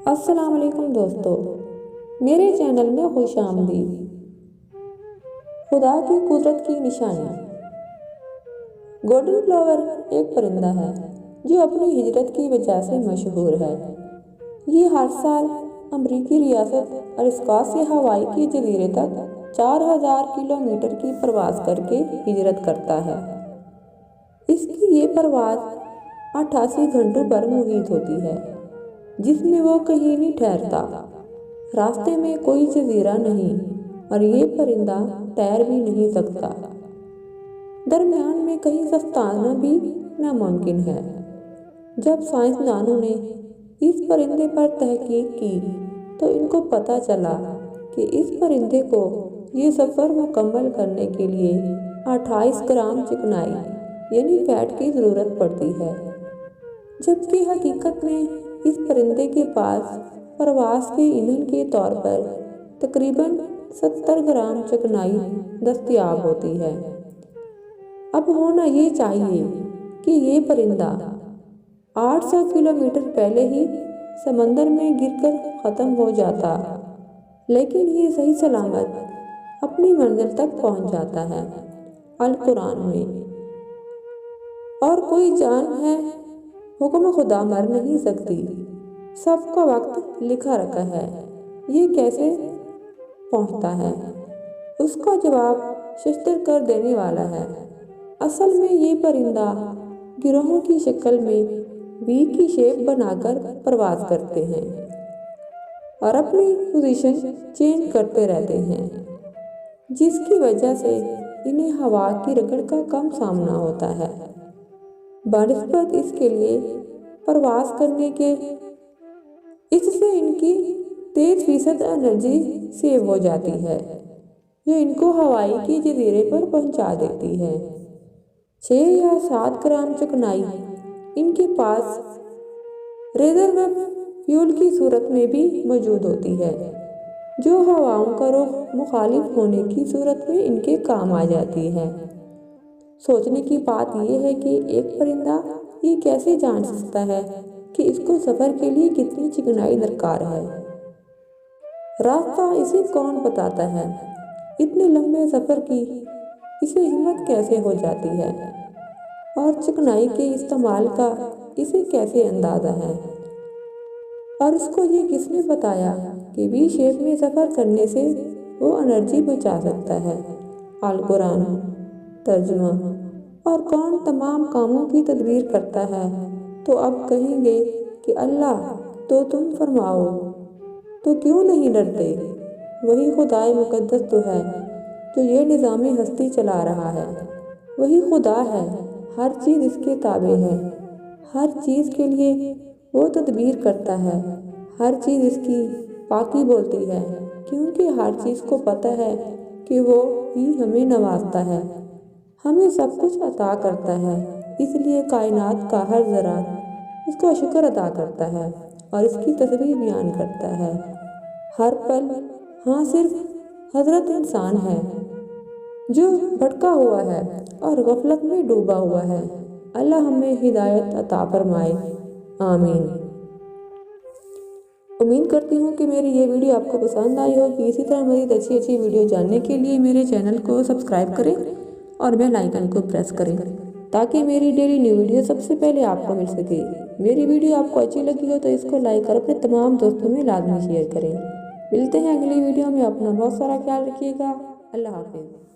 السلام علیکم دوستو، میرے چینل میں خوش آمدید۔ خدا کی قدرت کی نشانی۔ گولڈن پلاور ایک پرندہ ہے جو اپنی ہجرت کی وجہ سے مشہور ہے۔ یہ ہر سال امریکی ریاست الاسکا سے ہوائی کے جزیرے تک 4000 کلومیٹر کی پرواز کر کے ہجرت کرتا ہے۔ اس کی یہ پرواز 88 گھنٹوں پر محیط ہوتی ہے، جس میں وہ کہیں نہیں ٹھہرتا۔ راستے میں کوئی جزیرہ نہیں اور یہ پرندہ تیر بھی نہیں سکتا۔ درمیان میں کہیں سستانا بھی ناممکن ہے۔ جب سائنسدانوں نے اس پرندے پر تحقیق کی تو ان کو پتہ چلا کہ اس پرندے کو یہ سفر مکمل کرنے کے لیے 28 گرام چکنائی یعنی فیٹ کی ضرورت پڑتی ہے، جبکہ حقیقت میں اس پرندے کے پاس پرواز کے ایندھن کے طور پر تقریباً 70 گرام چکنائی دستیاب ہوتی ہے۔ اب ہونا یہ چاہیے کہ یہ پرندہ 800 کلومیٹر پہلے ہی سمندر میں گر کر ختم ہو جاتا، لیکن یہ صحیح سلامت اپنی منزل تک پہنچ جاتا ہے۔ القرآن میں اور کوئی جان ہے حکم خدا مر نہیں سکتی، سب کا وقت لکھا رکھا ہے، یہ کیسے پہنچتا ہے؟ اس کا جواب ششتر کر دینے والا ہے۔ اصل میں یہ پرندہ گروہوں کی شکل میں وی کی شیپ بنا کر پرواز کرتے ہیں اور اپنی پوزیشن چینج کرتے رہتے ہیں، جس کی وجہ سے انہیں ہوا کی رگڑ کا کم سامنا ہوتا ہے۔ بنسبت اس کے لیے پرواز کرنے کے اس سے ان کی 23% انرجی سیو ہو جاتی ہے، جو ان کو ہوائی کے جزیرے پر پہنچا دیتی ہے۔ 6 یا 7 گرام چکنائی ان کے پاس ریزرو فیول کی صورت میں بھی موجود ہوتی ہے، جو ہواؤں کا رخ مخالف ہونے کی صورت میں ان کے کام آ جاتی ہے۔ سوچنے کی بات یہ ہے کہ ایک پرندہ یہ کیسے جان سکتا ہے کہ اس کو سفر کے لیے کتنی چکنائی درکار ہے؟ راستہ اسے کون بتاتا ہے؟ اتنے لمبے سفر کی اسے ہمت کیسے ہو جاتی ہے؟ اور چکنائی کے استعمال کا اسے کیسے اندازہ ہے؟ اور اس کو یہ کس نے بتایا کہ وی شیپ میں سفر کرنے سے وہ انرجی بچا سکتا ہے؟ القرآن ترجمہ۔ اور کون تمام کاموں کی تدبیر کرتا ہے؟ تو اب کہیں گے کہ اللہ، تو تم فرماؤ، تو کیوں نہیں ڈرتے؟ وہی خدائے مقدس تو ہے جو یہ نظام ہستی چلا رہا ہے۔ وہی خدا ہے، ہر چیز اس کے تابع ہے، ہر چیز کے لیے وہ تدبیر کرتا ہے، ہر چیز اس کی پاکی بولتی ہے، کیونکہ ہر چیز کو پتہ ہے کہ وہ ہی ہمیں نوازتا ہے، ہمیں سب کچھ عطا کرتا ہے۔ اس لیے کائنات کا ہر ذرہ اس کا شکر ادا کرتا ہے اور اس کی تسبیح بیان کرتا ہے۔ ہر پل ہاں صرف حضرت انسان ہے جو بھٹکا ہوا ہے اور غفلت میں ڈوبا ہوا ہے۔ اللہ ہمیں ہدایت عطا فرمائے، آمین۔ امید کرتی ہوں کہ میری یہ ویڈیو آپ کو پسند آئی ہوگی۔ اسی طرح مزید اچھی ویڈیو جاننے کے لیے میرے چینل کو سبسکرائب کریں اور بیل آئیکن کو پریس کریں تاکہ میری ڈیلی نیو ویڈیو سب سے پہلے آپ کو مل سکے۔ میری ویڈیو آپ کو اچھی لگی ہو تو اس کو لائک اور اپنے تمام دوستوں میں لازمی شیئر کریں۔ ملتے ہیں اگلی ویڈیو میں، اپنا بہت سارا خیال رکھیے گا۔ اللہ حافظ۔